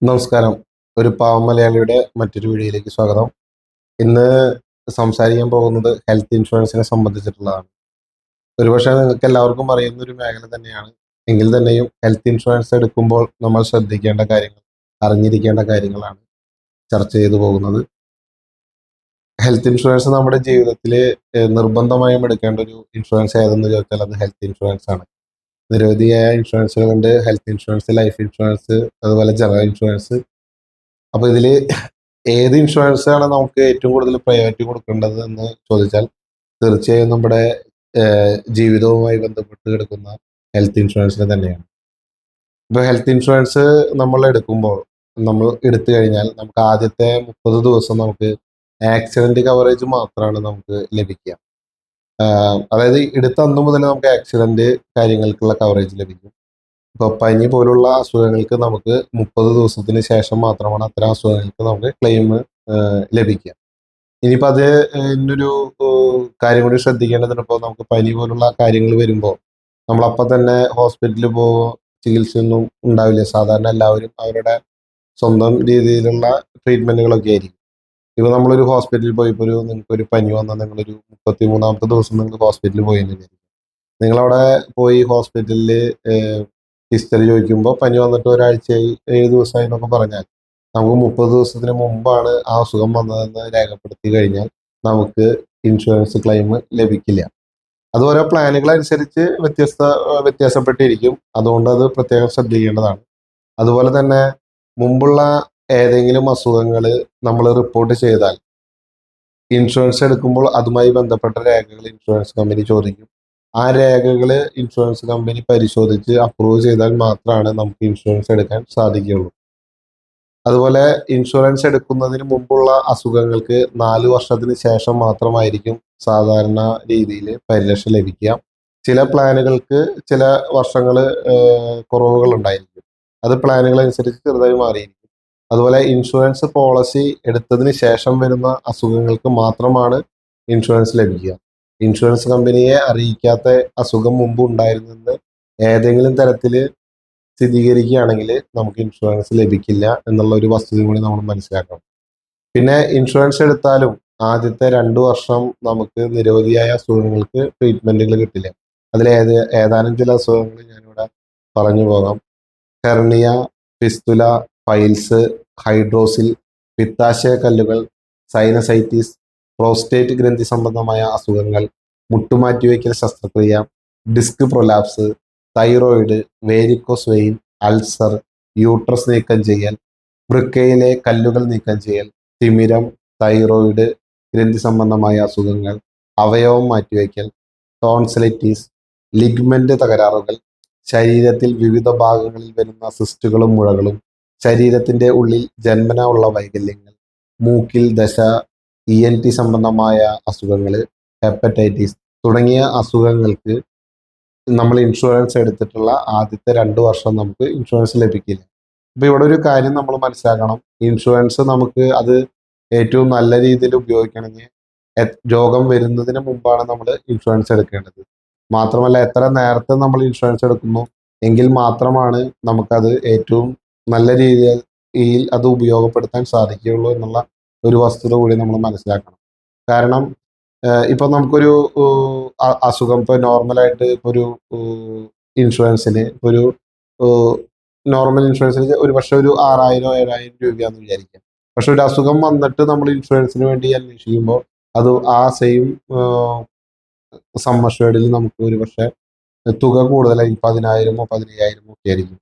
നമസ്കാരം. ഒരു പാവം മലയാളിയുടെ മറ്റൊരു വീഡിയോയിലേക്ക് സ്വാഗതം. ഇന്ന് സംസാരിക്കാൻ പോകുന്നത് ഹെൽത്ത് ഇൻഷുറൻസിനെ സംബന്ധിച്ചിട്ടുള്ളതാണ്. ഒരുപക്ഷെ നിങ്ങൾക്ക് എല്ലാവർക്കും അറിയുന്ന ഒരു മേഖല തന്നെയാണ്. എങ്കിൽ തന്നെയും ഹെൽത്ത് ഇൻഷുറൻസ് എടുക്കുമ്പോൾ നമ്മൾ ശ്രദ്ധിക്കേണ്ട കാര്യങ്ങൾ, അറിഞ്ഞിരിക്കേണ്ട കാര്യങ്ങളാണ് ചർച്ച ചെയ്തു പോകുന്നത്. ഹെൽത്ത് ഇൻഷുറൻസ് നമ്മുടെ ജീവിതത്തിൽ നിർബന്ധമായും എടുക്കേണ്ട ഒരു ഇൻഷുറൻസ് ഏതെന്ന് ചോദിച്ചാൽ അത് ഹെൽത്ത് ഇൻഷുറൻസ് ആണ്. നിരവധിയായ ഇൻഷുറൻസുകളുണ്ട്. ഹെൽത്ത് ഇൻഷുറൻസ്, ലൈഫ് ഇൻഷുറൻസ്, അതുപോലെ ജനറൽ ഇൻഷുറൻസ്. അപ്പോൾ ഇതിൽ ഏത് ഇൻഷുറൻസ് ആണ് നമുക്ക് ഏറ്റവും കൂടുതൽ പ്രയോറിറ്റി കൊടുക്കേണ്ടത് എന്ന് ചോദിച്ചാൽ തീർച്ചയായും നമ്മുടെ ജീവിതവുമായി ബന്ധപ്പെട്ട് കിടക്കുന്ന ഹെൽത്ത് ഇൻഷുറൻസിന് തന്നെയാണ്. ഇപ്പോൾ ഹെൽത്ത് ഇൻഷുറൻസ് നമ്മൾ എടുക്കുമ്പോൾ, നമ്മൾ എടുത്തു കഴിഞ്ഞാൽ നമുക്ക് ആദ്യത്തെ 30 ദിവസം നമുക്ക് ആക്സിഡന്റ് കവറേജ് മാത്രമാണ് നമുക്ക് ലഭിക്കുക. അതായത് എടുത്ത അന്ന് മുതൽ നമുക്ക് ആക്സിഡന്റ് കാര്യങ്ങൾക്കുള്ള കവറേജ് ലഭിക്കും. ഇപ്പോൾ പനി പോലുള്ള അസുഖങ്ങൾക്ക് നമുക്ക് 30 ദിവസത്തിന് ശേഷം മാത്രമാണ് അത്തരം അസുഖങ്ങൾക്ക് നമുക്ക് ക്ലെയിം ലഭിക്കുക. ഇനിയിപ്പോൾ അത് ഇന്നൊരു കാര്യം കൂടി ശ്രദ്ധിക്കേണ്ടതുണ്ട്. ഇപ്പോൾ നമുക്ക് പനി പോലുള്ള കാര്യങ്ങൾ വരുമ്പോൾ നമ്മളപ്പം തന്നെ ഹോസ്പിറ്റലിൽ പോകുക, ചികിത്സയൊന്നും ഉണ്ടാവില്ല. സാധാരണ എല്ലാവരും അവരുടെ സ്വന്തം രീതിയിലുള്ള ട്രീറ്റ്മെൻറ്റുകളൊക്കെ ആയിരിക്കും. ഇപ്പോൾ നമ്മളൊരു ഹോസ്പിറ്റലിൽ പോയി, ഇപ്പോൾ നിങ്ങൾക്കൊരു പനി വന്നാൽ നിങ്ങളൊരു 33ാമത്തെ ദിവസം നിങ്ങൾ ഹോസ്പിറ്റലിൽ പോയി എന്ന് വിചാരിക്കുക. നിങ്ങളവിടെ പോയി ഹോസ്പിറ്റലിൽ ഹിസ്റ്ററി ചോദിക്കുമ്പോൾ പനി വന്നിട്ട് ഒരാഴ്ചയായി, 7 ദിവസമായി എന്നൊക്കെ പറഞ്ഞാൽ നമുക്ക് 30 ദിവസത്തിന് മുമ്പാണ് ആ അസുഖം വന്നതെന്ന് രേഖപ്പെടുത്തി കഴിഞ്ഞാൽ നമുക്ക് ഇൻഷുറൻസ് ക്ലെയിം ലഭിക്കില്ല. അത് ഓരോ പ്ലാനുകൾ അനുസരിച്ച് വ്യത്യാസപ്പെട്ടിരിക്കും. അതുകൊണ്ട് അത് പ്രത്യേകം ശ്രദ്ധിക്കേണ്ടതാണ്. അതുപോലെ തന്നെ മുമ്പുള്ള ഏതെങ്കിലും അസുഖങ്ങൾ നമ്മൾ റിപ്പോർട്ട് ചെയ്താൽ ഇൻഷുറൻസ് എടുക്കുമ്പോൾ അതുമായി ബന്ധപ്പെട്ട രേഖകൾ ഇൻഷുറൻസ് കമ്പനി ചോദിക്കും. ആ രേഖകൾ ഇൻഷുറൻസ് കമ്പനി പരിശോധിച്ച് അപ്രൂവ് ചെയ്താൽ മാത്രമാണ് നമുക്ക് ഇൻഷുറൻസ് എടുക്കാൻ സാധിക്കുകയുള്ളൂ. അതുപോലെ ഇൻഷുറൻസ് എടുക്കുന്നതിന് മുമ്പുള്ള അസുഖങ്ങൾക്ക് 4 വർഷത്തിന് ശേഷം മാത്രമായിരിക്കും സാധാരണ രീതിയിൽ പരിരക്ഷ ലഭിക്കുക. ചില പ്ലാനുകൾക്ക് ചില വർഷങ്ങൾ കുറവുകൾ ഉണ്ടായിരിക്കും. അത് പ്ലാനുകൾ അനുസരിച്ച് ചെറുതായി മാറിയിരിക്കും. അതുപോലെ ഇൻഷുറൻസ് പോളിസി എടുത്തതിന് ശേഷം വരുന്ന അസുഖങ്ങൾക്ക് മാത്രമാണ് ഇൻഷുറൻസ് ലഭിക്കുക. ഇൻഷുറൻസ് കമ്പനിയെ അറിയിക്കാത്ത അസുഖം മുമ്പ് ഉണ്ടായിരുന്നെന്ന് ഏതെങ്കിലും തരത്തിൽ സ്ഥിരീകരിക്കുകയാണെങ്കിൽ നമുക്ക് ഇൻഷുറൻസ് ലഭിക്കില്ല എന്നുള്ള ഒരു വസ്തുതയും കൂടി നമ്മൾ മനസ്സിലാക്കണം. പിന്നെ ഇൻഷുറൻസ് എടുത്താലും ആദ്യത്തെ 2 വർഷം നമുക്ക് നിരവധിയായ അസുഖങ്ങൾക്ക് ട്രീറ്റ്മെൻറ്റുകൾ കിട്ടില്ല. ഏതാനും ചില അസുഖങ്ങൾ ഞാനിവിടെ പറഞ്ഞു പോകാം. ഹെർണിയ, ഫിസ്തുല, പൈൽസ്, ഹൈഡ്രോസിൽ, പിത്താശയ കല്ലുകൾ, സൈനസൈറ്റിസ്, പ്രോസ്റ്റേറ്റ് ഗ്രന്ഥി സംബന്ധമായ അസുഖങ്ങൾ, മുട്ടുമാറ്റിവയ്ക്കൽ ശസ്ത്രക്രിയ, disc prolapse, thyroid, varicose vein, ulcer, uterus നീക്കം ചെയ്യൽ, വൃക്കയിലെ കല്ലുകൾ നീക്കം ചെയ്യൽ, തിമിരം, തൈറോയിഡ് ഗ്രന്ഥി സംബന്ധമായ അസുഖങ്ങൾ, അവയവം മാറ്റിവയ്ക്കൽ, ടോൺസിലൈറ്റിസ്, ലിഗ്മെന്റ് തകരാറുകൾ, ശരീരത്തിൽ വിവിധ ഭാഗങ്ങളിൽ വരുന്ന സിസ്റ്റുകളും മുഴകളും, ശരീരത്തിന്റെ ഉള്ളിൽ ജന്മന ഉള്ള വൈകല്യങ്ങൾ, മൂക്കിൽ ദശ, ENT സംബന്ധമായ അസുഖങ്ങൾ, ഹെപ്പറ്റൈറ്റിസ് തുടങ്ങിയ അസുഖങ്ങൾക്ക് നമ്മൾ ഇൻഷുറൻസ് എടുത്തിട്ടുള്ള ആദ്യത്തെ 2 വർഷം നമുക്ക് ഇൻഷുറൻസ് ലഭിക്കില്ല. അപ്പോൾ ഇവിടെ ഒരു കാര്യം നമ്മൾ മനസ്സിലാക്കണം. ഇൻഷുറൻസ് നമുക്ക് അത് ഏറ്റവും നല്ല രീതിയിൽ ഉപയോഗിക്കണമെങ്കിൽ രോഗം വരുന്നതിന് മുമ്പാണ് നമ്മൾ ഇൻഷുറൻസ് എടുക്കേണ്ടത്. മാത്രമല്ല എത്ര നേരത്തെ നമ്മൾ ഇൻഷുറൻസ് എടുക്കുന്നു എങ്കിൽ മാത്രമാണ് നമുക്കത് ഏറ്റവും നല്ല രീതിയിൽ അത് ഉപയോഗപ്പെടുത്താൻ സാധിക്കുകയുള്ളൂ എന്നുള്ള ഒരു വസ്തുത കൂടി നമ്മൾ മനസ്സിലാക്കണം. കാരണം ഇപ്പൊ നമുക്കൊരു അസുഖം ഇപ്പോൾ നോർമലായിട്ട് ഒരു ഇൻഷുറൻസിന് ഒരു നോർമൽ ഇൻഷുറൻസിന് ഒരു പക്ഷേ ഒരു 6000-7000 രൂപയാണെന്ന് വിചാരിക്കാം. പക്ഷെ ഒരു അസുഖം വന്നിട്ട് നമ്മൾ ഇൻഷുറൻസിന് വേണ്ടി അന്വേഷിക്കുമ്പോൾ അത് ആ സെയിം സം അഷ്വേർഡിൽ നമുക്ക് ഒരു പക്ഷേ തുക കൂടുതലായി 10,000-ഓ 15,000-ഓ ഒക്കെ ആയിരിക്കും.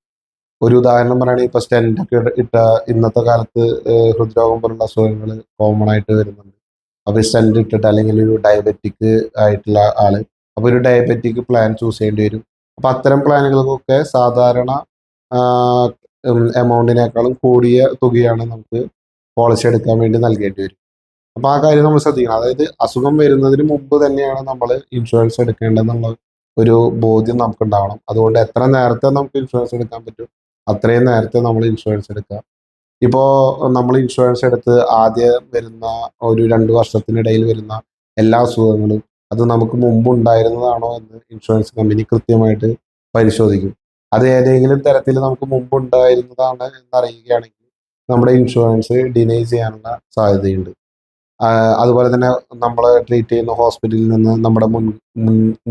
ഒരു ഉദാഹരണം പറയുകയാണെങ്കിൽ ഇപ്പോൾ സ്റ്റെൻറ്റ് ഒക്കെ ഇട്ട ഇന്നത്തെ കാലത്ത് ഹൃദ്രോഗം പോലുള്ള അസുഖങ്ങൾ കോമൺ ആയിട്ട് വരുന്നുണ്ട്. അപ്പോൾ സ്റ്റെൻറ്റ് ഇട്ടിട്ട് അല്ലെങ്കിൽ ഒരു ഡയബറ്റിക് ആയിട്ടുള്ള ആള്, അപ്പോൾ ഒരു ഡയബറ്റിക് പ്ലാൻ ചൂസ് ചെയ്യേണ്ടി വരും. അപ്പോൾ അത്തരം പ്ലാനുകൾക്കൊക്കെ സാധാരണ എമൗണ്ടിനേക്കാളും കൂടിയ തുകയാണ് നമുക്ക് പോളിസി എടുക്കാൻ വേണ്ടി നൽകേണ്ടി വരും. അപ്പോൾ ആ കാര്യം നമ്മൾ ശ്രദ്ധിക്കണം. അതായത് അസുഖം വരുന്നതിന് മുമ്പ് തന്നെയാണ് നമ്മൾ ഇൻഷുറൻസ് എടുക്കേണ്ടതെന്നുള്ള ഒരു ബോധ്യം നമുക്ക് ഉണ്ടാവണം. അതുകൊണ്ട് എത്ര നേരത്തെ നമുക്ക് ഇൻഷുറൻസ് എടുക്കാൻ പറ്റും അത്രയും നേരത്തെ നമ്മൾ ഇൻഷുറൻസ് എടുക്കുക. ഇപ്പോൾ നമ്മൾ ഇൻഷുറൻസ് എടുത്ത് ആദ്യം വരുന്ന ഒരു 2 വർഷത്തിനിടയിൽ വരുന്ന എല്ലാ അസുഖങ്ങളും അത് നമുക്ക് മുമ്പ് ഉണ്ടായിരുന്നതാണോ എന്ന് ഇൻഷുറൻസ് കമ്പനി കൃത്യമായിട്ട് പരിശോധിക്കും. അത് ഏതെങ്കിലും തരത്തിൽ നമുക്ക് മുമ്പ് ഉണ്ടായിരുന്നതാണ് എന്നറിയുകയാണെങ്കിൽ നമ്മുടെ ഇൻഷുറൻസ് ഡിനൈ ചെയ്യാനുള്ള സാധ്യതയുണ്ട്. അതുപോലെ തന്നെ നമ്മൾ ട്രീറ്റ് ചെയ്യുന്ന ഹോസ്പിറ്റലിൽ നിന്ന് നമ്മുടെ മുൻ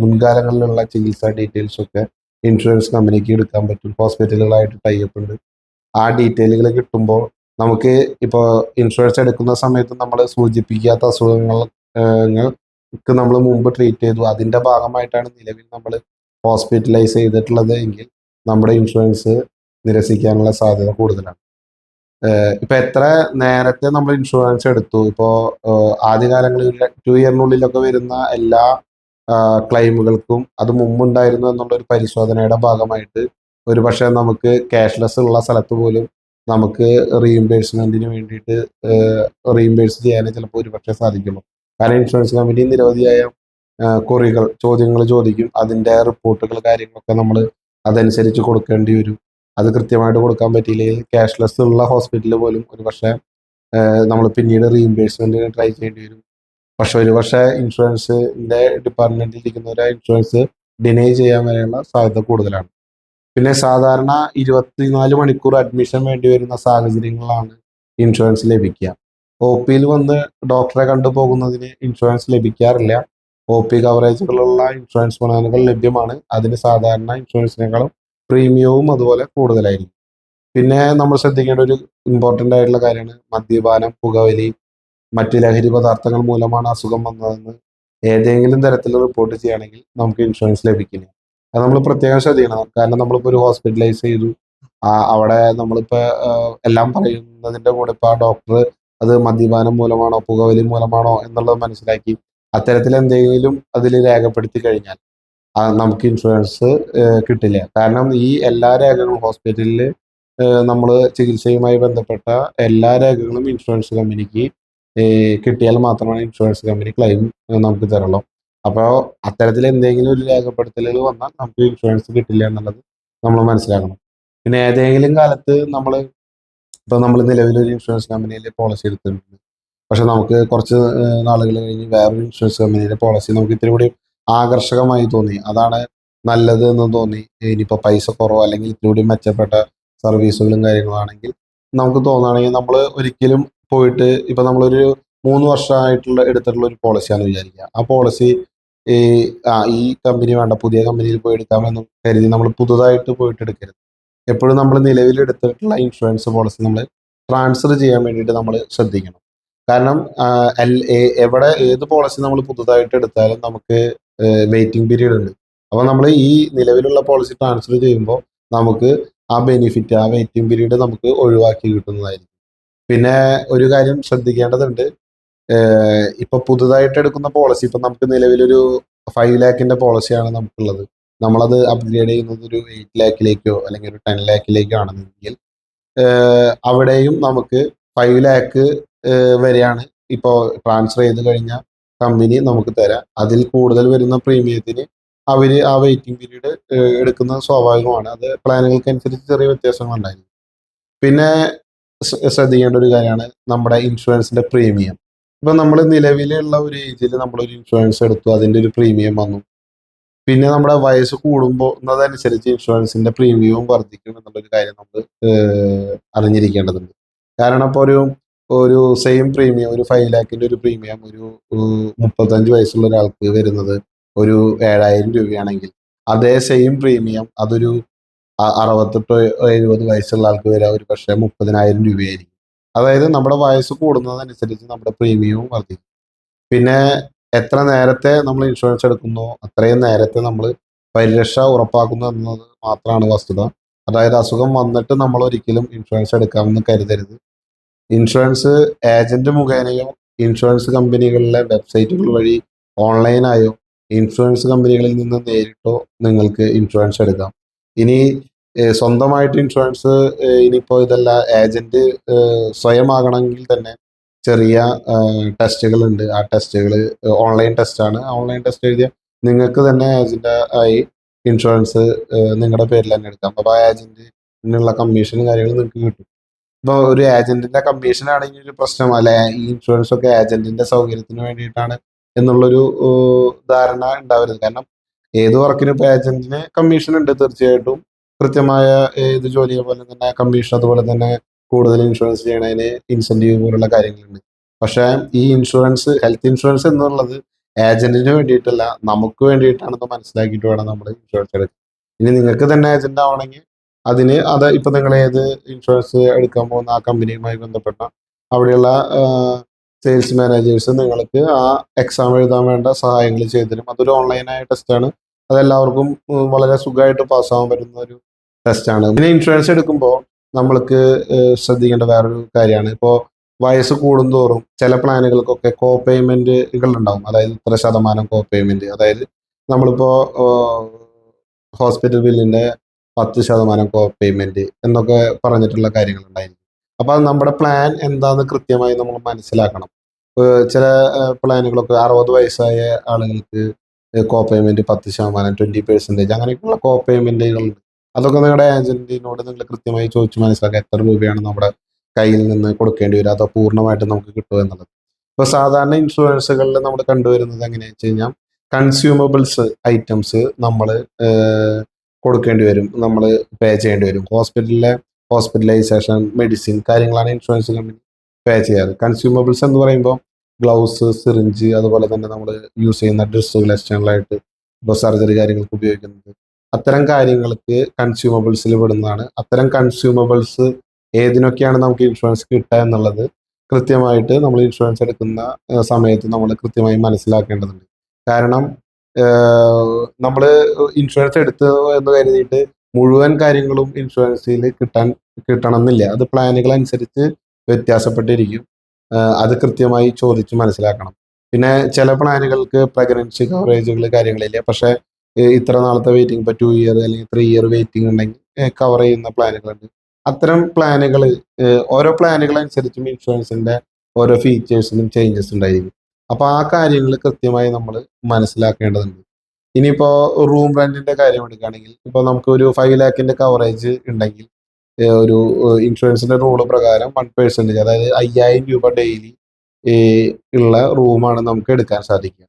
മുൻകാലങ്ങളിലുള്ള ചികിത്സാ ഡീറ്റെയിൽസ് ഒക്കെ ഇൻഷുറൻസ് കമ്പനിക്ക് എടുക്കാൻ പറ്റും. ഹോസ്പിറ്റലുകളായിട്ട് ടൈപ്പ് ഉണ്ട്. ആ ഡീറ്റെയിലുകൾ കിട്ടുമ്പോൾ നമുക്ക് ഇപ്പോൾ ഇൻഷുറൻസ് എടുക്കുന്ന സമയത്ത് നമ്മൾ സൂചിപ്പിക്കാത്ത അസുഖങ്ങൾക്ക് നമ്മൾ മുമ്പ് ട്രീറ്റ് ചെയ്തു, അതിൻ്റെ ഭാഗമായിട്ടാണ് നിലവിൽ നമ്മൾ ഹോസ്പിറ്റലൈസ് ചെയ്തിട്ടുള്ളത് എങ്കിൽ നമ്മുടെ ഇൻഷുറൻസ് നിരസിക്കാനുള്ള സാധ്യത കൂടുതലാണ്. ഇപ്പൊ എത്ര നേരത്തെ നമ്മൾ ഇൻഷുറൻസ് എടുത്തു, ഇപ്പോൾ ആദ്യകാലങ്ങളിൽ 2 ഇയറിനുള്ളിലൊക്കെ വരുന്ന എല്ലാ ക്ലെയിമുകൾക്കും അത് മുമ്പുണ്ടായിരുന്നു എന്നുള്ള ഒരു പരിശോധനയുടെ ഭാഗമായിട്ട് ഒരു പക്ഷേ നമുക്ക് ക്യാഷ്ലെസ് ഉള്ള സ്ഥലത്ത് പോലും നമുക്ക് റീഇംബേഴ്സ്മെന്റിന് വേണ്ടിയിട്ട് റീഇംബേഴ്സ് ചെയ്യാനേ ചിലപ്പോൾ ഒരു പക്ഷേ സാധിക്കുള്ളൂ. കാരണം ഇൻഷുറൻസ് കമ്പനി നിരവധിയായ ചോദ്യങ്ങൾ ചോദിക്കും. അതിൻ്റെ റിപ്പോർട്ടുകൾ കാര്യങ്ങളൊക്കെ നമ്മൾ അതനുസരിച്ച് കൊടുക്കേണ്ടി വരും. അത് കൃത്യമായിട്ട് കൊടുക്കാൻ പറ്റിയില്ലെങ്കിൽ ക്യാഷ്ലെസ് ഉള്ള ഹോസ്പിറ്റലിൽ പോലും ഒരു പക്ഷേ നമ്മൾ പിന്നീട് റീഇംബേഴ്സ്മെന്റിന് ട്രൈ ചെയ്യേണ്ടി വരും. പക്ഷെ ഒരു പക്ഷേ ഇൻഷുറൻസിന്റെ ഡിപ്പാർട്ട്മെന്റിൽ ഇരിക്കുന്നവരെ ഇൻഷുറൻസ് ഡിനൈ ചെയ്യാൻ വരെയുള്ള സാധ്യത കൂടുതലാണ്. പിന്നെ സാധാരണ 24 മണിക്കൂർ അഡ്മിഷൻ വേണ്ടി വരുന്ന സാഹചര്യങ്ങളാണ് ഇൻഷുറൻസ് ലഭിക്കുക. ഒ പിയിൽ വന്ന് ഡോക്ടറെ കണ്ടു പോകുന്നതിന് ഇൻഷുറൻസ് ലഭിക്കാറില്ല. ഒ പി കവറേജുകളുള്ള ഇൻഷുറൻസ് പ്ലാനുകൾ ലഭ്യമാണ്. അതിന് സാധാരണ ഇൻഷുറൻസിനേക്കാളും പ്രീമിയവും അതുപോലെ കൂടുതലായിരിക്കും. പിന്നെ നമ്മൾ ശ്രദ്ധിക്കേണ്ട ഒരു ഇമ്പോർട്ടൻ്റ് ആയിട്ടുള്ള കാര്യമാണ് മദ്യപാനം, പുകവലി, മറ്റ് ലഹരി പദാർത്ഥങ്ങൾ മൂലമാണ് അസുഖം വന്നതെന്ന് ഏതെങ്കിലും തരത്തിൽ റിപ്പോർട്ട് ചെയ്യുകയാണെങ്കിൽ നമുക്ക് ഇൻഷുറൻസ് ലഭിക്കില്ല. അത് നമ്മൾ പ്രത്യേകം ശ്രദ്ധിക്കണം. കാരണം നമ്മളിപ്പോൾ ഒരു ഹോസ്പിറ്റലൈസ് ചെയ്തു, അവിടെ നമ്മളിപ്പോൾ എല്ലാം പറയുന്നതിൻ്റെ കൂടെ ഇപ്പോൾ ആ ഡോക്ടർ അത് മദ്യപാനം മൂലമാണോ പുകവലി മൂലമാണോ എന്നുള്ളത് മനസ്സിലാക്കി അത്തരത്തിൽ എന്തെങ്കിലും അതിൽ രേഖപ്പെടുത്തി കഴിഞ്ഞാൽ നമുക്ക് ഇൻഷുറൻസ് കിട്ടില്ല. കാരണം ഈ എല്ലാ രേഖകളും ഹോസ്പിറ്റലിൽ നമ്മൾ ചികിത്സയുമായി ബന്ധപ്പെട്ട എല്ലാ രേഖകളും ഇൻഷുറൻസ് കമ്പനിക്ക് കിട്ടിയാൽ മാത്രമാണ് ഇൻഷുറൻസ് കമ്പനി ക്ലെയിം നമുക്ക് തരുള്ളൂ. അപ്പോൾ അത്തരത്തിൽ എന്തെങ്കിലും ഒരു രേഖപ്പെടുത്തലുകൾ വന്നാൽ നമുക്ക് ഇൻഷുറൻസ് കിട്ടില്ല എന്നുള്ളത് നമ്മൾ മനസ്സിലാക്കണം. പിന്നെ ഏതെങ്കിലും കാലത്ത് നമ്മൾ നിലവിലൊരു ഇൻഷുറൻസ് കമ്പനിയിൽ പോളിസി എടുത്തിട്ടുണ്ട്. പക്ഷെ നമുക്ക് കുറച്ച് നാളുകൾ കഴിഞ്ഞ് വേറൊരു ഇൻഷുറൻസ് കമ്പനിയുടെ പോളിസി നമുക്ക് ഇത്തിരി കൂടി ആകർഷകമായി തോന്നി, അതാണ് നല്ലത് എന്ന് തോന്നി. ഇനിയിപ്പോൾ പൈസ കുറവോ അല്ലെങ്കിൽ ഇത്തിരി കൂടി മെച്ചപ്പെട്ട സർവീസുകളും കാര്യങ്ങളാണെങ്കിൽ നമുക്ക് തോന്നുകയാണെങ്കിൽ നമ്മൾ ഒരിക്കലും പോയിട്ട് ഇപ്പം നമ്മളൊരു 3 വർഷമായിട്ടുള്ള എടുത്തിട്ടുള്ള ഒരു പോളിസിയാണെന്ന് വിചാരിക്കുക. ആ പോളിസി ഈ ഈ കമ്പനി വേണ്ട, പുതിയ കമ്പനിയിൽ പോയി എടുക്കാമെന്ന് കരുതി നമ്മൾ പുതുതായിട്ട് പോയിട്ട് എടുക്കരുത്. എപ്പോഴും നമ്മൾ നിലവിൽ എടുത്തിട്ടുള്ള ഇൻഷുറൻസ് പോളിസി നമ്മൾ ട്രാൻസ്ഫർ ചെയ്യാൻ വേണ്ടിയിട്ട് നമ്മൾ ശ്രദ്ധിക്കണം. കാരണം എവിടെ ഏത് പോളിസി നമ്മൾ പുതുതായിട്ട് എടുത്താലും നമുക്ക് വെയിറ്റിംഗ് പീരീഡ് ഉണ്ട്. അപ്പോൾ നമ്മൾ ഈ നിലവിലുള്ള പോളിസി ട്രാൻസ്ഫർ ചെയ്യുമ്പോൾ നമുക്ക് ആ ബെനിഫിറ്റ്, ആ വെയിറ്റിംഗ് പീരീഡ് നമുക്ക് ഒഴിവാക്കി കിട്ടുന്നതായിരിക്കും. പിന്നെ ഒരു കാര്യം ശ്രദ്ധിക്കേണ്ടതുണ്ട്. ഇപ്പൊ പുതുതായിട്ട് എടുക്കുന്ന പോളിസി ഇപ്പൊ നമുക്ക് നിലവിലൊരു 5 lakhന്റെ പോളിസിയാണ് നമുക്കുള്ളത്. നമ്മളത് അപ്ഗ്രേഡ് ചെയ്യുന്നത് ഒരു 8 lakhലേക്കോ അല്ലെങ്കിൽ ഒരു 10 lakhലേക്കോ ആണെന്നെങ്കിൽ അവിടെയും നമുക്ക് 5 lakh വരെയാണ് ഇപ്പോൾ ട്രാൻസ്ഫർ ചെയ്ത് കഴിഞ്ഞ കമ്പനി നമുക്ക് തരാം. അതിൽ കൂടുതൽ വരുന്ന പ്രീമിയത്തിന് അവർ ആ വെയിറ്റിംഗ് പീരീഡ് എടുക്കുന്നത് സ്വാഭാവികമാണ്. അത് പ്ലാനുകൾക്കനുസരിച്ച് ചെറിയ വ്യത്യാസങ്ങളുണ്ടായിരിക്കും. പിന്നെ ശ്രദ്ധിക്കേണ്ട ഒരു കാര്യമാണ് നമ്മുടെ ഇൻഷുറൻസിന്റെ പ്രീമിയം. ഇപ്പൊ നമ്മൾ നിലവിലുള്ള ഒരു ഏജിൽ നമ്മളൊരു ഇൻഷുറൻസ് എടുത്തു, അതിന്റെ ഒരു പ്രീമിയം വന്നു. പിന്നെ നമ്മുടെ വയസ്സ് കൂടുമ്പോൾ അതനുസരിച്ച് ഇൻഷുറൻസിന്റെ പ്രീമിയവും വർദ്ധിക്കും എന്നുള്ളൊരു കാര്യം നമ്മൾ അറിഞ്ഞിരിക്കേണ്ടതുണ്ട്. കാരണം ഇപ്പോൾ ഒരു ഒരു സെയിം പ്രീമിയം, ഒരു 5 lakhന്റെ ഒരു പ്രീമിയം ഒരു 35 വയസ്സുള്ള ഒരാൾക്ക് വരുന്നത് ഒരു 7,000 രൂപയാണെങ്കിൽ അതേ സെയിം പ്രീമിയം അതൊരു 68 വയസ്സുള്ള ആൾക്ക് വരാൻ ഒരു പക്ഷേ 30,000 രൂപയായിരിക്കും. അതായത് നമ്മുടെ വയസ്സ് കൂടുന്നതനുസരിച്ച് നമ്മുടെ പ്രീമിയവും വർദ്ധിക്കും. പിന്നെ എത്ര നേരത്തെ നമ്മൾ ഇൻഷുറൻസ് എടുക്കുന്നോ അത്രയും നേരത്തെ നമ്മൾ പരിരക്ഷ ഉറപ്പാക്കുന്നു എന്നത് മാത്രമാണ് വസ്തുത. അതായത് അസുഖം വന്നിട്ട് നമ്മൾ ഒരിക്കലും ഇൻഷുറൻസ് എടുക്കാമെന്ന് കരുതരുത്. ഇൻഷുറൻസ് ഏജന്റ് മുഖേനയോ ഇൻഷുറൻസ് കമ്പനികളിലെ വെബ്സൈറ്റുകൾ വഴി ഓൺലൈനായോ ഇൻഷുറൻസ് കമ്പനികളിൽ നിന്ന് നേരിട്ടോ നിങ്ങൾക്ക് ഇൻഷുറൻസ് എടുക്കാം. ഇനി സ്വന്തമായിട്ട് ഇൻഷുറൻസ് ഇനിയിപ്പോൾ ഇതല്ല ഏജന്റ് സ്വയമാകണമെങ്കിൽ തന്നെ ചെറിയ ടെസ്റ്റുകളുണ്ട്. ആ ടെസ്റ്റുകൾ ഓൺലൈൻ ടെസ്റ്റാണ്. ഓൺലൈൻ ടെസ്റ്റ് എഴുതിയ നിങ്ങൾക്ക് തന്നെ ഏജന്റ് ആയി ഇൻഷുറൻസ് നിങ്ങളുടെ പേരിൽ തന്നെ എടുക്കാം. അപ്പോൾ ആ ഏജന്റിനുള്ള കമ്മീഷനും കാര്യങ്ങളും നിങ്ങൾക്ക് കിട്ടും. ഇപ്പോൾ ഒരു ഏജന്റിന്റെ കമ്മീഷൻ ആണെങ്കിൽ ഒരു പ്രശ്നം അല്ലെ, ഈ ഇൻഷുറൻസ് ഒക്കെ ഏജന്റിന്റെ സൗകര്യത്തിന് വേണ്ടിയിട്ടാണ് എന്നുള്ളൊരു ധാരണ ഉണ്ടാവരുത്. കാരണം ഏത് വർക്കിനും ഇപ്പോൾ ഏജന്റിന് കമ്മീഷൻ ഉണ്ട് തീർച്ചയായിട്ടും. കൃത്യമായ ഏത് ജോലിയെ പോലെ തന്നെ കമ്മീഷൻ അതുപോലെ തന്നെ കൂടുതൽ ഇൻഷുറൻസ് ചെയ്യണതിന് ഇൻസെൻറ്റീവ് പോലുള്ള കാര്യങ്ങളുണ്ട്. പക്ഷേ ഈ ഇൻഷുറൻസ്, ഹെൽത്ത് ഇൻഷുറൻസ് എന്നുള്ളത് ഏജന്റിന് വേണ്ടിയിട്ടല്ല, നമുക്ക് വേണ്ടിയിട്ടാണെന്ന് മനസ്സിലാക്കിയിട്ട് വേണം നമ്മൾ ഇൻഷുറൻസ് എടുക്കാൻ. ഇനി നിങ്ങൾക്ക് തന്നെ ഏജന്റ് ആവണമെങ്കിൽ അതിന് അത് ഇപ്പം നിങ്ങൾ ഏത് ഇൻഷുറൻസ് എടുക്കാൻ പോകുന്ന ആ കമ്പനിയുമായി ബന്ധപ്പെട്ട അവിടെയുള്ള സെയിൽസ് മാനേജേഴ്സ് നിങ്ങൾക്ക് ആ എക്സാം എഴുതാൻ വേണ്ട സഹായങ്ങൾ ചെയ്തു തരും. അതൊരു ഓൺലൈനായ ടെസ്റ്റാണ്. അതെല്ലാവർക്കും വളരെ സുഖമായിട്ട് പാസ്സാവാൻ പറ്റുന്ന ഒരു ടെസ്റ്റാണ്. പിന്നെ ഇൻഷുറൻസ് എടുക്കുമ്പോൾ നമ്മൾക്ക് ശ്രദ്ധിക്കേണ്ട വേറൊരു കാര്യമാണ്, ഇപ്പോൾ വയസ്സ് കൂടുന്തോറും ചില പ്ലാനുകൾക്കൊക്കെ കോ പേയ്മെന്റുകൾ ഉണ്ടാവും. അതായത് ഇത്ര ശതമാനം കോ പേയ്മെന്റ്, അതായത് നമ്മളിപ്പോൾ ഹോസ്പിറ്റൽ ബില്ലിന്റെ 10% കോ പേയ്മെന്റ് എന്നൊക്കെ പറഞ്ഞിട്ടുള്ള കാര്യങ്ങൾ ഉണ്ടായിരിക്കും. അപ്പൊ അത് നമ്മുടെ പ്ലാൻ എന്താന്ന് കൃത്യമായി നമ്മൾ മനസ്സിലാക്കണം. ചില പ്ലാനുകളൊക്കെ 60 വയസ്സായ ആളുകൾക്ക് കോ പേയ്മെന്റ് 10%, 20%, അങ്ങനെയൊക്കെയുള്ള കോ പേയ്മെന്റുകളുണ്ട്. അതൊക്കെ നിങ്ങളുടെ ഏജന്റിനോട് നിങ്ങൾ കൃത്യമായി ചോദിച്ച് മനസ്സിലാക്കുക, എത്ര രൂപയാണ് നമ്മുടെ കയ്യിൽ നിന്ന് കൊടുക്കേണ്ടി വരിക, അതോ പൂർണ്ണമായിട്ട് നമുക്ക് കിട്ടുമോ എന്നുള്ളത്. ഇപ്പൊ സാധാരണ ഇൻഷുറൻസുകളിൽ നമ്മൾ കണ്ടുവരുന്നത് എങ്ങനെയാണെന്ന് വെച്ച് കഴിഞ്ഞാൽ, കൺസ്യൂമബിൾസ് ഐറ്റംസ് നമ്മൾ കൊടുക്കേണ്ടി വരും, നമ്മൾ പേ ചെയ്യേണ്ടി വരും. ഹോസ്പിറ്റലൈസേഷൻ, മെഡിസിൻ കാര്യങ്ങളാണ് ഇൻഷുറൻസ് കമ്പനി പേ ചെയ്യാറ്. കൺസ്യൂമബിൾസ് എന്ന് പറയുമ്പോൾ ഗ്ലൗസ്, സിറിഞ്ച്, അതുപോലെ തന്നെ നമ്മൾ യൂസ് ചെയ്യുന്ന ഡ്രസ്സുകൾ എക്സ്റ്റേണലായിട്ട് ഇപ്പോൾ സർജറി കാര്യങ്ങൾക്ക് ഉപയോഗിക്കുന്നത്, അത്തരം കാര്യങ്ങൾക്ക് കൺസ്യൂമബിൾസിൽ വിടുന്നതാണ്. അത്തരം കൺസ്യൂമബിൾസ് ഏതിനൊക്കെയാണ് നമുക്ക് ഇൻഷുറൻസ് കിട്ടുക എന്നുള്ളത് കൃത്യമായിട്ട് നമ്മൾ ഇൻഷുറൻസ് എടുക്കുന്ന സമയത്ത് നമ്മൾ കൃത്യമായി മനസ്സിലാക്കേണ്ടതുണ്ട്. കാരണം നമ്മൾ ഇൻഷുറൻസ് എടുത്തു എന്ന് കരുതിയിട്ട് മുഴുവൻ കാര്യങ്ങളും ഇൻഷുറൻസിൽ കിട്ടണമെന്നില്ല. അത് പ്ലാനുകൾ അനുസരിച്ച് വ്യത്യാസപ്പെട്ടിരിക്കും. അത് കൃത്യമായി ചോദിച്ച് മനസ്സിലാക്കണം. പിന്നെ ചില പ്ലാനുകൾക്ക് പ്രഗ്നൻസി കവറേജുകൾ കാര്യങ്ങളില്ല. പക്ഷേ ഇത്ര നാളത്തെ വെയിറ്റിംഗ്, ഇപ്പോൾ 2 ഇയർ അല്ലെങ്കിൽ 3 ഇയർ വെയിറ്റിംഗ് ഉണ്ടെങ്കിൽ കവർ ചെയ്യുന്ന പ്ലാനുകളുണ്ട്. അത്തരം പ്ലാനുകൾ, ഓരോ പ്ലാനുകൾ അനുസരിച്ചും ഇൻഷുറൻസിന്റെ ഓരോ ഫീച്ചേഴ്സിനും ചേഞ്ചസ് ഉണ്ടായിരിക്കും. അപ്പോൾ ആ കാര്യങ്ങൾ കൃത്യമായി നമ്മൾ മനസ്സിലാക്കേണ്ടതുണ്ട്. ഇനിയിപ്പോൾ റൂം റെന്റിന്റെ കാര്യം എടുക്കുകയാണെങ്കിൽ, ഇപ്പോൾ നമുക്ക് ഒരു 5 ലാഖിന്റെ കവറേജ് ഉണ്ടെങ്കിൽ ഒരു ഇൻഷുറൻസിന്റെ റൂള് പ്രകാരം 1%, അതായത് 5000 രൂപ ഡെയിലി ഉള്ള റൂമാണ് നമുക്ക് എടുക്കാൻ സാധിക്കുക.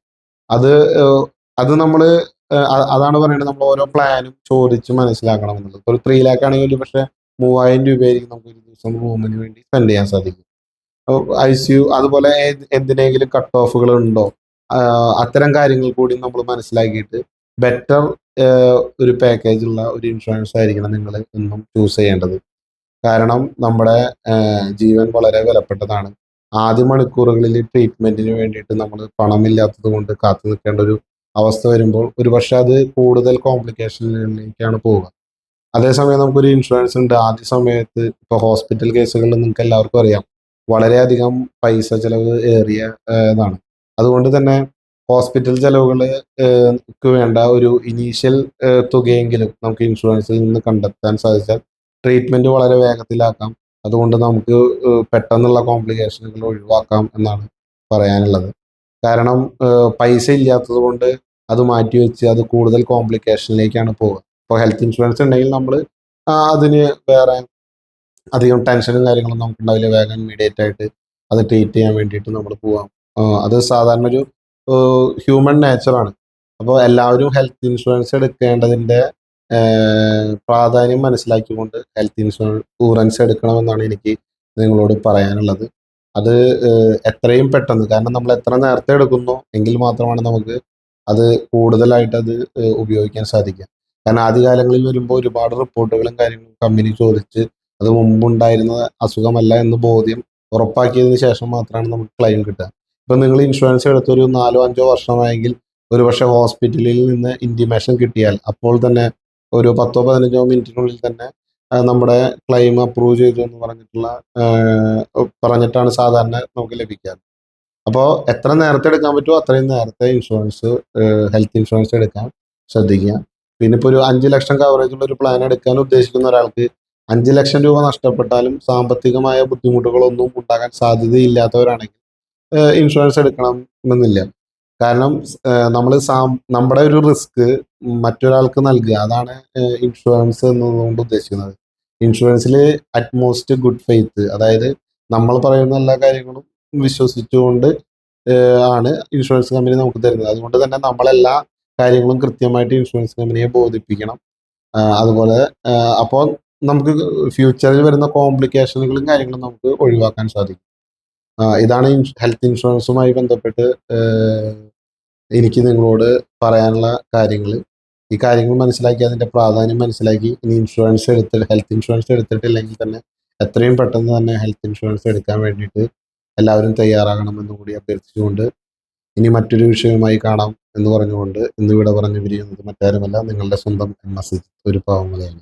അത് അത് നമ്മൾ അതാണ് പറയുന്നത്, നമ്മൾ ഓരോ പ്ലാനും ചോദിച്ച് മനസ്സിലാക്കണം എന്നുള്ളത്. ഒരു 3 ലാഖ് ആണെങ്കിൽ ഒരു പക്ഷേ 3000 രൂപയായിരിക്കും നമുക്ക് ഒരു ദിവസം റൂമിന് വേണ്ടി സ്പെൻഡ് ചെയ്യാൻ സാധിക്കും. ICU അതുപോലെ എന്തിനെങ്കിലും കട്ട് ഓഫുകൾ ഉണ്ടോ, അത്തരം കാര്യങ്ങൾ കൂടി നമ്മൾ മനസ്സിലാക്കിയിട്ട് ബെറ്റർ ഒരു പാക്കേജ് ഉള്ള ഒരു ഇൻഷുറൻസ് ആയിരിക്കണം നിങ്ങൾ എന്നും ചൂസ് ചെയ്യേണ്ടത്. കാരണം നമ്മുടെ ജീവൻ വളരെ വിലപ്പെട്ടതാണ്. ആദ്യ മണിക്കൂറുകളിൽ ട്രീറ്റ്മെന്റിന് വേണ്ടിയിട്ട് നമ്മൾ പണമില്ലാത്തത് കൊണ്ട് കാത്തു നിൽക്കേണ്ട ഒരു അവസ്ഥ വരുമ്പോൾ ഒരുപക്ഷെ അത് കൂടുതൽ കോംപ്ലിക്കേഷനിലേക്കാണ് പോവുക. അതേസമയം നമുക്കൊരു ഇൻഷുറൻസ് ഉണ്ട്. ആദ്യ സമയത്ത് ഇപ്പോൾ ഹോസ്പിറ്റൽ കേസുകളിൽ നിങ്ങൾക്ക് എല്ലാവർക്കും അറിയാം, വളരെയധികം പൈസ ചെലവ് ഏറിയ ഇതാണ്. അതുകൊണ്ട് തന്നെ ഹോസ്പിറ്റൽ ചെലവുകൾക്ക് വേണ്ട ഒരു ഇനീഷ്യൽ തുകയെങ്കിലും നമുക്ക് ഇൻഷുറൻസിൽ നിന്ന് കണ്ടെത്താൻ സാധിച്ചാൽ ട്രീറ്റ്മെന്റ് വളരെ വേഗത്തിലാക്കാം. അതുകൊണ്ട് നമുക്ക് പെട്ടെന്നുള്ള കോംപ്ലിക്കേഷനുകൾ ഒഴിവാക്കാം എന്നാണ് പറയാനുള്ളത്. കാരണം പൈസ ഇല്ലാത്തത് കൊണ്ട് അത് മാറ്റിവെച്ച് അത് കൂടുതൽ കോംപ്ലിക്കേഷനിലേക്കാണ് പോവുക. ഇപ്പോൾ ഹെൽത്ത് ഇൻഷുറൻസ് ഉണ്ടെങ്കിൽ നമ്മൾ അതിന് വേറെ അധികം ടെൻഷനും കാര്യങ്ങളും നമുക്കുണ്ടാവില്ല. വേഗം ഇമ്മീഡിയറ്റ് ആയിട്ട് അത് ട്രീറ്റ് ചെയ്യാൻ വേണ്ടിയിട്ട് നമ്മൾ പോവാം. അത് സാധാരണ ഒരു ഹ്യൂമൻ നേച്ചറാണ്. അപ്പോൾ എല്ലാവരും ഹെൽത്ത് ഇൻഷുറൻസ് എടുക്കേണ്ടതിൻ്റെ പ്രാധാന്യം മനസ്സിലാക്കിക്കൊണ്ട് ഹെൽത്ത് ഇൻഷുറൻസ് എടുക്കണമെന്നാണ് എനിക്ക് നിങ്ങളോട് പറയാനുള്ളത്. അത് എത്രയും പെട്ടെന്ന്, കാരണം നമ്മൾ എത്ര നേരത്തെ എടുക്കുന്നോ എങ്കിൽ മാത്രമാണ് നമുക്ക് അത് കൂടുതലായിട്ട് അത് ഉപയോഗിക്കാൻ സാധിക്കുക. കാരണം ആദ്യകാലങ്ങളിൽ വരുമ്പോൾ ഒരുപാട് റിപ്പോർട്ടുകളും കാര്യങ്ങളും കമ്പനി ചോദിച്ച് അത് മുമ്പുണ്ടായിരുന്ന അസുഖമല്ല എന്ന് ബോധ്യം ഉറപ്പാക്കിയതിന് ശേഷം മാത്രമാണ് നമുക്ക് ക്ലെയിം കിട്ടുക. ഇപ്പം നിങ്ങൾ ഇൻഷുറൻസ് എടുത്തൊരു 4-5 വർഷമായെങ്കിൽ ഒരുപക്ഷെ ഹോസ്പിറ്റലിൽ നിന്ന് ഇൻറ്റിമേഷൻ കിട്ടിയാൽ അപ്പോൾ തന്നെ ഒരു 10-15 മിനിറ്റിനുള്ളിൽ തന്നെ നമ്മുടെ ക്ലെയിം അപ്രൂവ് ചെയ്തു എന്ന് പറഞ്ഞിട്ടാണ് സാധാരണ നമുക്ക് ലഭിക്കുക. അപ്പോൾ എത്ര നേരത്തെ എടുക്കാൻ പറ്റുമോ അത്രയും നേരത്തെ ഹെൽത്ത് ഇൻഷുറൻസ് എടുക്കാൻ ശ്രദ്ധിക്കുക. പിന്നെ ഇപ്പോൾ ഒരു 5 ലക്ഷം കവറേജ് ഉള്ള ഒരു പ്ലാൻ എടുക്കാൻ ഉദ്ദേശിക്കുന്ന ഒരാൾക്ക് 5 ലക്ഷം രൂപ നഷ്ടപ്പെട്ടാലും സാമ്പത്തികമായ ബുദ്ധിമുട്ടുകളൊന്നും ഉണ്ടാകാൻ സാധ്യതയില്ലാത്തവരാണെങ്കിൽ ഇൻഷുറൻസ് എടുക്കണം എന്നില്ല. കാരണം നമ്മൾ നമ്മുടെ ഒരു റിസ്ക് മറ്റൊരാൾക്ക് നൽകുക, അതാണ് ഇൻഷുറൻസ് എന്നതുകൊണ്ട് ഉദ്ദേശിക്കുന്നത്. ഇൻഷുറൻസിൽ അറ്റ്മോസ്റ്റ് ഗുഡ് ഫെയ്ത്ത്, അതായത് നമ്മൾ പറയുന്ന എല്ലാ കാര്യങ്ങളും വിശ്വസിച്ചുകൊണ്ട് ആണ് ഇൻഷുറൻസ് കമ്പനി നമുക്ക് തരുന്നത്. അതുകൊണ്ട് തന്നെ നമ്മളെല്ലാ കാര്യങ്ങളും കൃത്യമായിട്ട് ഇൻഷുറൻസ് കമ്പനിയെ ബോധിപ്പിക്കണം. അതുപോലെ അപ്പോൾ നമുക്ക് ഫ്യൂച്ചറിൽ വരുന്ന കോംപ്ലിക്കേഷനുകളും കാര്യങ്ങളും നമുക്ക് ഒഴിവാക്കാൻ സാധിക്കും. ഇതാണ് ഹെൽത്ത് ഇൻഷുറൻസുമായി ബന്ധപ്പെട്ട് എനിക്ക് നിങ്ങളോട് പറയാനുള്ള കാര്യങ്ങൾ. ഈ കാര്യങ്ങൾ മനസ്സിലാക്കി അതിൻ്റെ പ്രാധാന്യം മനസ്സിലാക്കി ഇനി ഹെൽത്ത് ഇൻഷുറൻസ് എടുത്തിട്ടില്ലെങ്കിൽ തന്നെ എത്രയും പെട്ടെന്ന് തന്നെ ഹെൽത്ത് ഇൻഷുറൻസ് എടുക്കാൻ വേണ്ടിയിട്ട് എല്ലാവരും തയ്യാറാകണമെന്ന് കൂടി അഭ്യർത്ഥിച്ചുകൊണ്ട് ഇനി മറ്റൊരു വിഷയവുമായി കാണാം എന്ന് പറഞ്ഞുകൊണ്ട് ഇന്ന് ഇവിടെ പറഞ്ഞു പിരിയുന്നത് മറ്റാരുമല്ല, നിങ്ങളുടെ സ്വന്തം MS ഒരു പാവമലയാണ്.